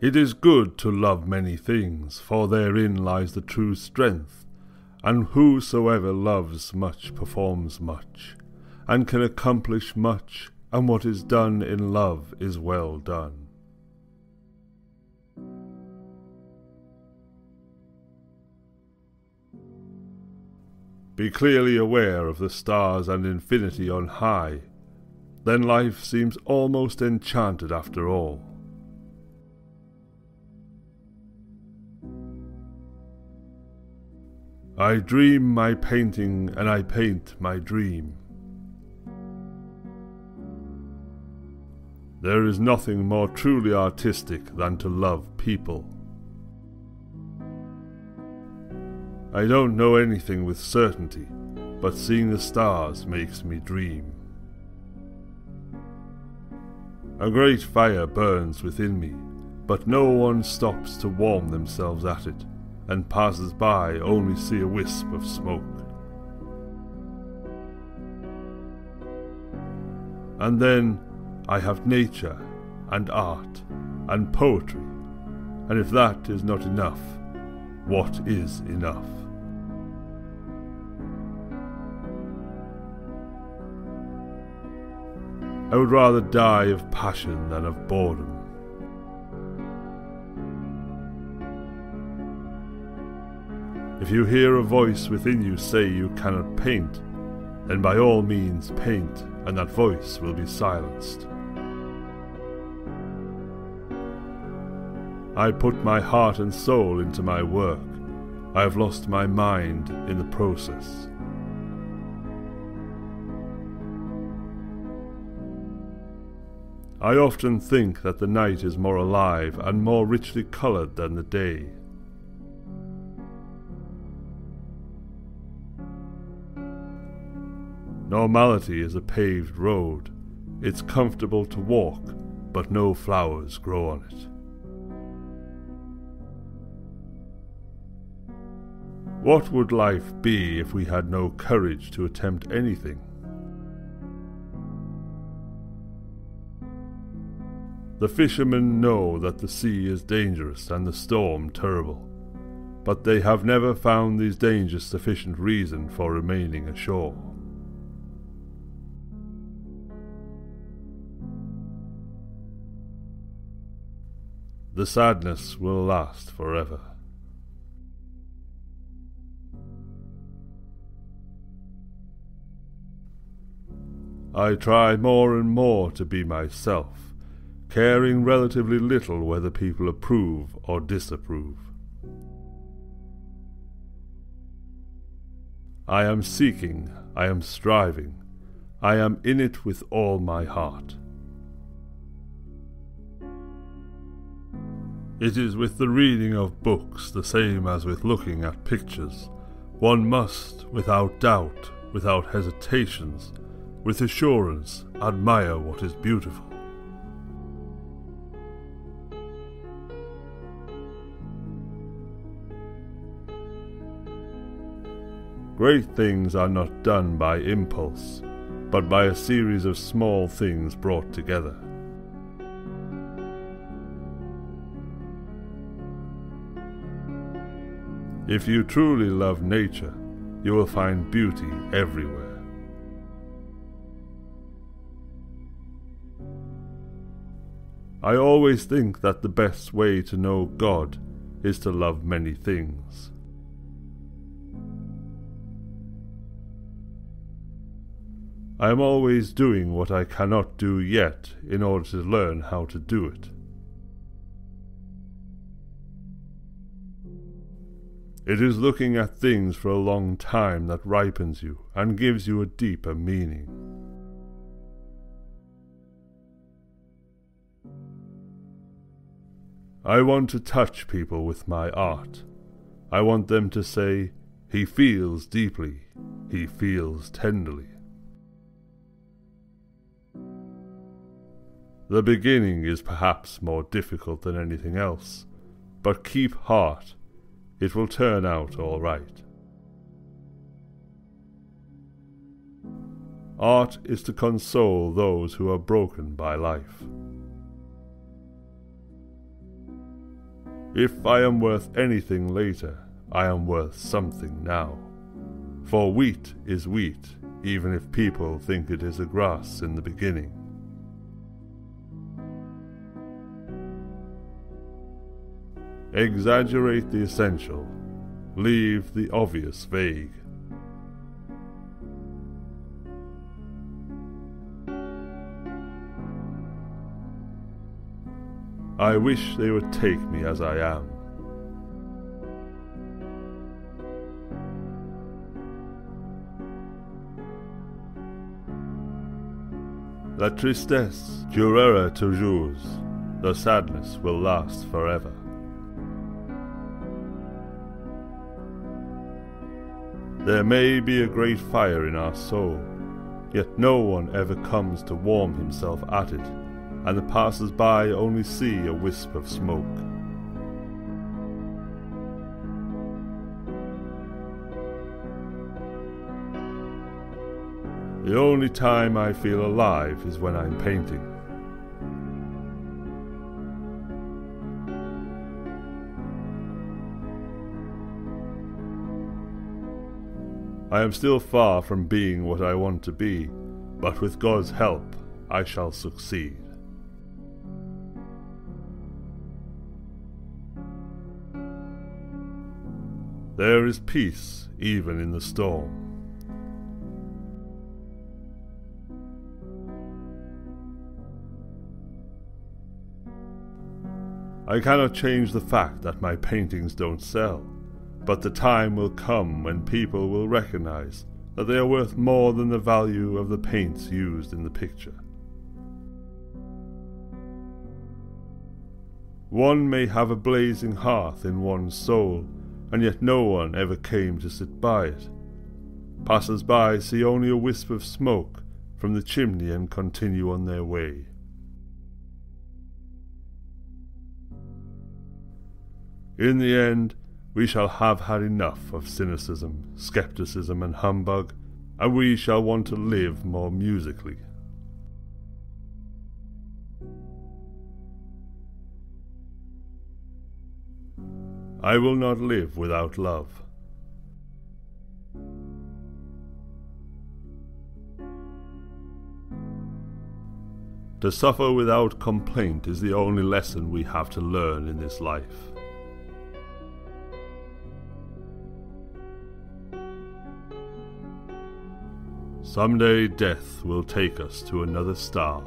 It is good to love many things, for therein lies the true strength, and whosoever loves much performs much, and can accomplish much, and what is done in love is well done. Be clearly aware of the stars and infinity on high, then life seems almost enchanted after all. I dream my painting and I paint my dream. There is nothing more truly artistic than to love people. I don't know anything with certainty, but seeing the stars makes me dream. A great fire burns within me, but no one stops to warm themselves at it, and passers-by only see a wisp of smoke. And then I have nature, and art, and poetry, and if that is not enough, what is enough? I would rather die of passion than of boredom. If you hear a voice within you say you cannot paint, then by all means paint, and that voice will be silenced. I put my heart and soul into my work. I have lost my mind in the process. I often think that the night is more alive and more richly coloured than the day. Normality is a paved road. It's comfortable to walk, but no flowers grow on it. What would life be if we had no courage to attempt anything? The fishermen know that the sea is dangerous and the storm terrible, but they have never found these dangers sufficient reason for remaining ashore. The sadness will last forever. I try more and more to be myself, caring relatively little whether people approve or disapprove. I am seeking, I am striving, I am in it with all my heart. It is with the reading of books the same as with looking at pictures. One must, without doubt, without hesitations, with assurance, admire what is beautiful. Great things are not done by impulse, but by a series of small things brought together. If you truly love nature, you will find beauty everywhere. I always think that the best way to know God is to love many things. I am always doing what I cannot do yet in order to learn how to do it. It is looking at things for a long time that ripens you and gives you a deeper meaning. I want to touch people with my art. I want them to say, "He feels deeply, he feels tenderly." The beginning is perhaps more difficult than anything else, but keep heart. It will turn out all right. Art is to console those who are broken by life. If I am worth anything later, I am worth something now. For wheat is wheat, even if people think it is a grass in the beginning. Exaggerate the essential, leave the obvious vague. I wish they would take me as I am. La tristesse durera toujours, the sadness will last forever. There may be a great fire in our soul, yet no one ever comes to warm himself at it, and the passers-by only see a wisp of smoke. The only time I feel alive is when I'm painting. I am still far from being what I want to be, but with God's help, I shall succeed. There is peace even in the storm. I cannot change the fact that my paintings don't sell, but the time will come when people will recognize that they are worth more than the value of the paints used in the picture. One may have a blazing hearth in one's soul, and yet no one ever came to sit by it. Passers-by see only a wisp of smoke from the chimney and continue on their way. In the end, we shall have had enough of cynicism, skepticism, and humbug, and we shall want to live more musically. I will not live without love. To suffer without complaint is the only lesson we have to learn in this life. Someday death will take us to another star.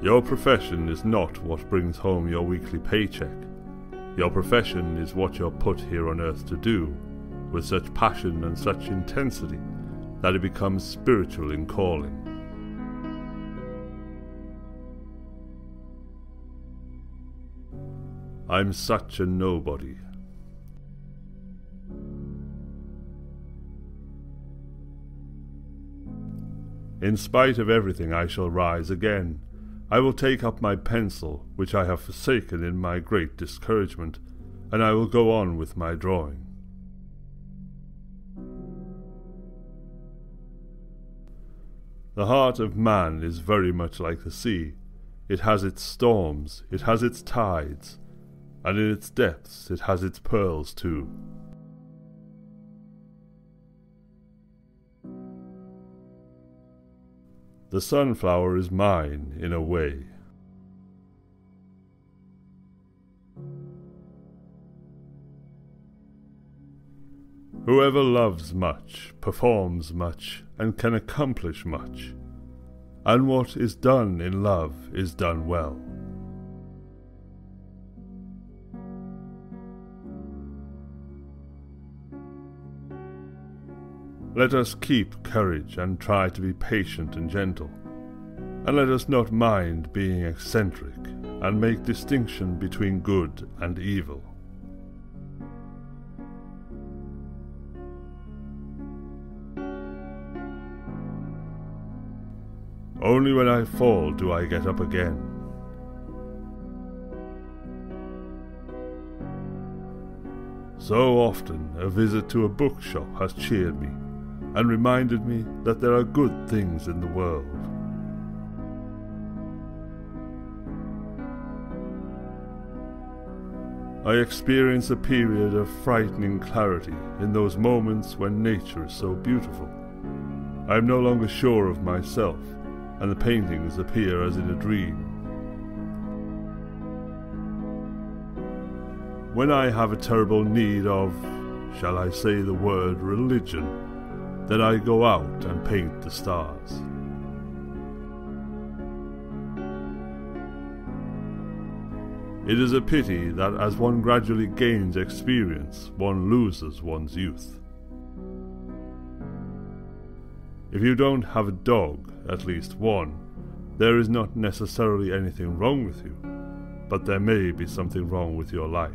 Your profession is not what brings home your weekly paycheck. Your profession is what you're put here on earth to do, with such passion and such intensity that it becomes spiritual in calling. I'm such a nobody. In spite of everything, I shall rise again. I will take up my pencil, which I have forsaken in my great discouragement, and I will go on with my drawing. The heart of man is very much like the sea. It has its storms, it has its tides, and in its depths it has its pearls too. The sunflower is mine in a way. Whoever loves much, performs much, and can accomplish much, and what is done in love is done well. Let us keep courage and try to be patient and gentle, and let us not mind being eccentric and make distinction between good and evil. Only when I fall do I get up again. So often a visit to a bookshop has cheered me, and reminded me that there are good things in the world. I experience a period of frightening clarity in those moments when nature is so beautiful. I am no longer sure of myself, and the paintings appear as in a dream. When I have a terrible need of, shall I say the word, religion, then I go out and paint the stars. It is a pity that as one gradually gains experience, one loses one's youth. If you don't have a dog, at least one, there is not necessarily anything wrong with you, but there may be something wrong with your life.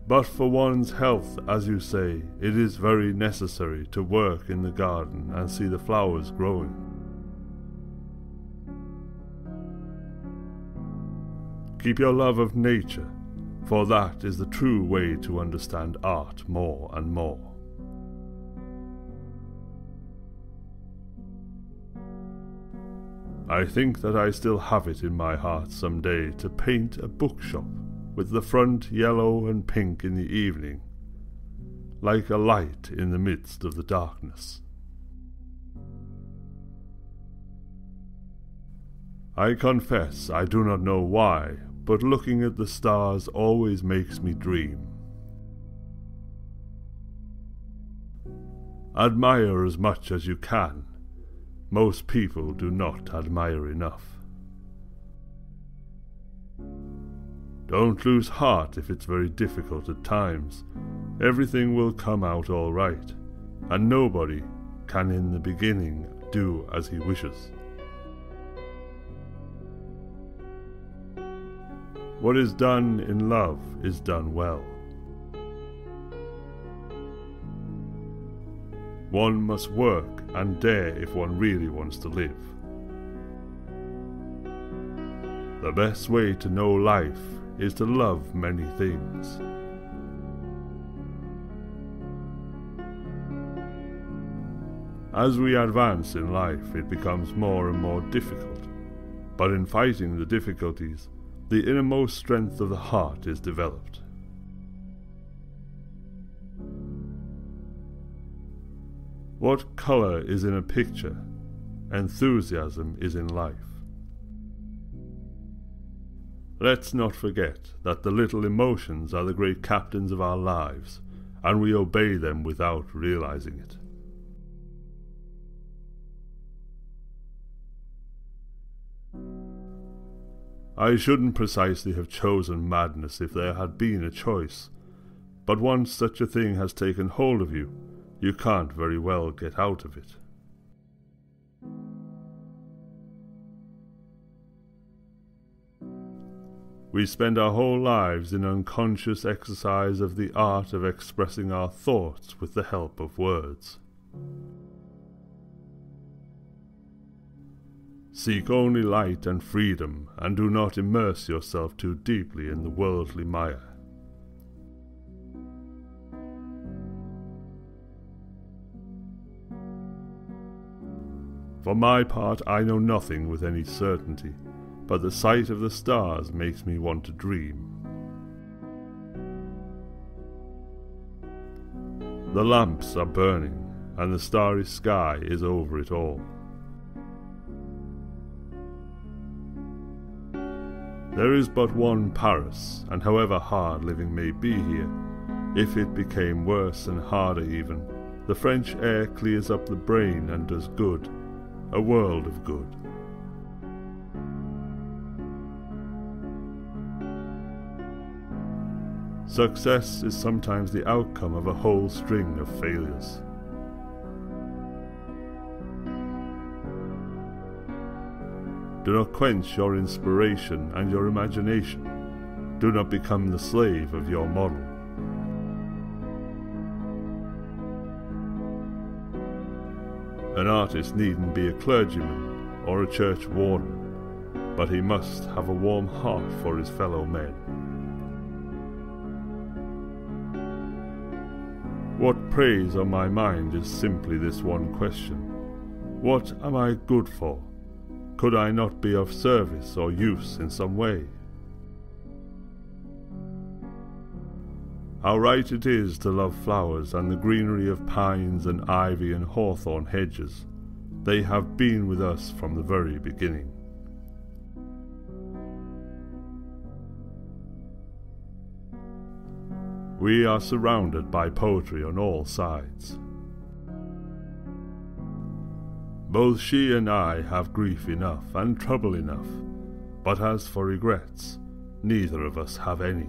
But for one's health, as you say, it is very necessary to work in the garden and see the flowers growing. Keep your love of nature, for that is the true way to understand art more and more. I think that I still have it in my heart some day to paint a bookshop with the front yellow and pink in the evening, like a light in the midst of the darkness. I confess I do not know why, but looking at the stars always makes me dream. Admire as much as you can. Most people do not admire enough. Don't lose heart if it's very difficult at times. Everything will come out all right, and nobody can in the beginning do as he wishes. What is done in love is done well. One must work and dare if one really wants to live. The best way to know life is to love many things. As we advance in life, it becomes more and more difficult, but in fighting the difficulties, the innermost strength of the heart is developed. What color is in a picture, enthusiasm is in life. Let's not forget that the little emotions are the great captains of our lives, and we obey them without realizing it. I shouldn't precisely have chosen madness if there had been a choice, but once such a thing has taken hold of you, you can't very well get out of it. We spend our whole lives in unconscious exercise of the art of expressing our thoughts with the help of words. Seek only light and freedom, and do not immerse yourself too deeply in the worldly mire. For my part, I know nothing with any certainty, but the sight of the stars makes me want to dream. The lamps are burning, and the starry sky is over it all. There is but one Paris, and however hard living may be here, if it became worse and harder even, the French air clears up the brain and does good, a world of good. Success is sometimes the outcome of a whole string of failures. Do not quench your inspiration and your imagination. Do not become the slave of your model. An artist needn't be a clergyman or a church warden, but he must have a warm heart for his fellow men. What preys on my mind is simply this one question: what am I good for? Could I not be of service or use in some way? How right it is to love flowers and the greenery of pines and ivy and hawthorn hedges. They have been with us from the very beginning. We are surrounded by poetry on all sides. Both she and I have grief enough and trouble enough, but as for regrets, neither of us have any.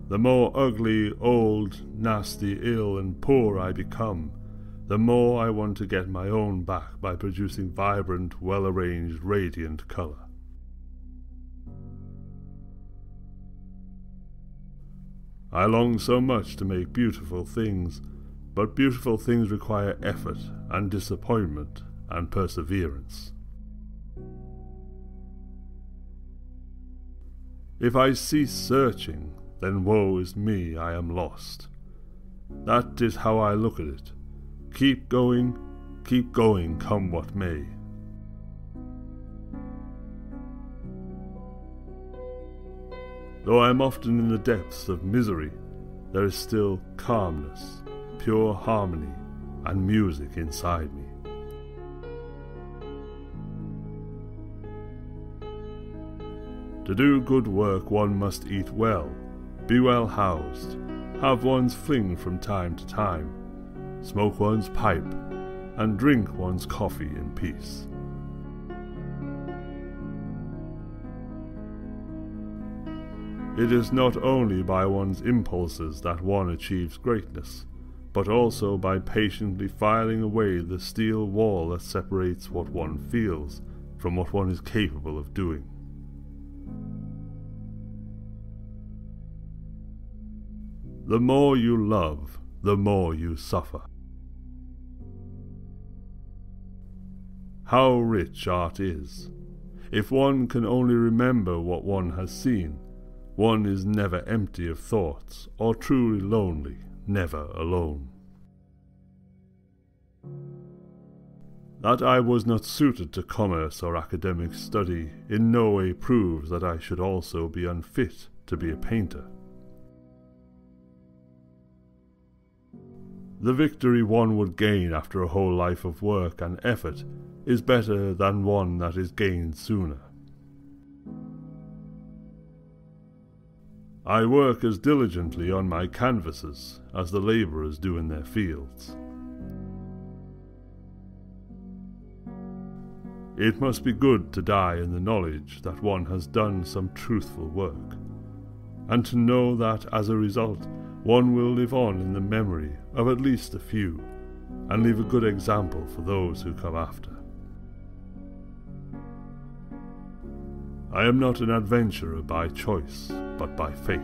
The more ugly, old, nasty, ill, and poor I become, the more I want to get my own back by producing vibrant, well-arranged, radiant colour. I long so much to make beautiful things, but beautiful things require effort and disappointment and perseverance. If I cease searching, then woe is me, I am lost. That is how I look at it. Keep going, come what may. Though I am often in the depths of misery, there is still calmness, pure harmony, and music inside me. To do good work one must eat well, be well housed, have one's fling from time to time, smoke one's pipe, and drink one's coffee in peace. It is not only by one's impulses that one achieves greatness, but also by patiently filing away the steel wall that separates what one feels from what one is capable of doing. The more you love, the more you suffer. How rich art is! If one can only remember what one has seen, one is never empty of thoughts, or truly lonely, never alone. That I was not suited to commerce or academic study in no way proves that I should also be unfit to be a painter. The victory one would gain after a whole life of work and effort is better than one that is gained sooner. I work as diligently on my canvases as the labourers do in their fields. It must be good to die in the knowledge that one has done some truthful work, and to know that as a result one will live on in the memory of at least a few, and leave a good example for those who come after. I am not an adventurer by choice, but by fate.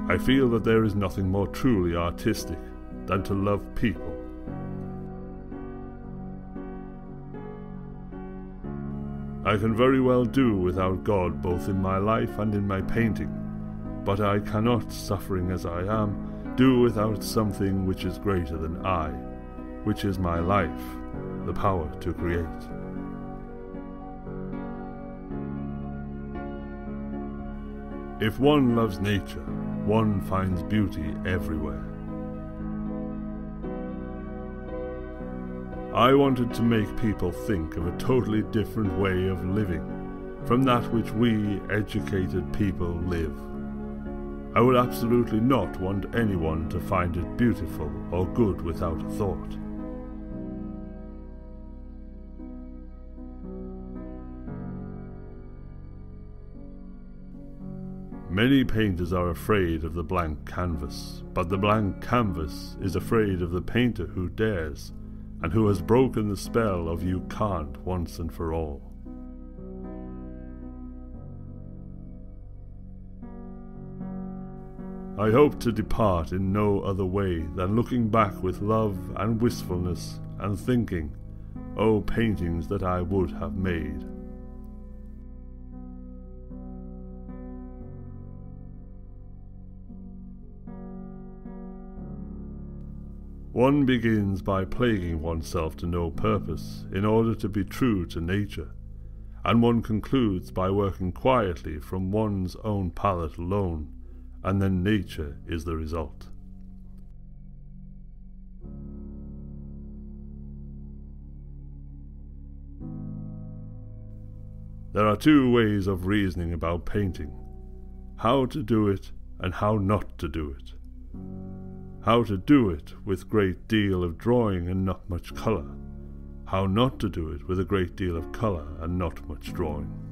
I feel that there is nothing more truly artistic than to love people. I can very well do without God both in my life and in my painting, but I cannot, suffering as I am, do without something which is greater than I, which is my life, the power to create. If one loves nature, one finds beauty everywhere. I wanted to make people think of a totally different way of living from that which we educated people live. I would absolutely not want anyone to find it beautiful or good without a thought. Many painters are afraid of the blank canvas, but the blank canvas is afraid of the painter who dares, and who has broken the spell of you can't once and for all. I hope to depart in no other way than looking back with love and wistfulness and thinking, oh, paintings that I would have made. One begins by plaguing oneself to no purpose in order to be true to nature, and one concludes by working quietly from one's own palette alone, and then nature is the result. There are two ways of reasoning about painting: how to do it and how not to do it. How to do it with great deal of drawing and not much colour. How not to do it with a great deal of colour and not much drawing.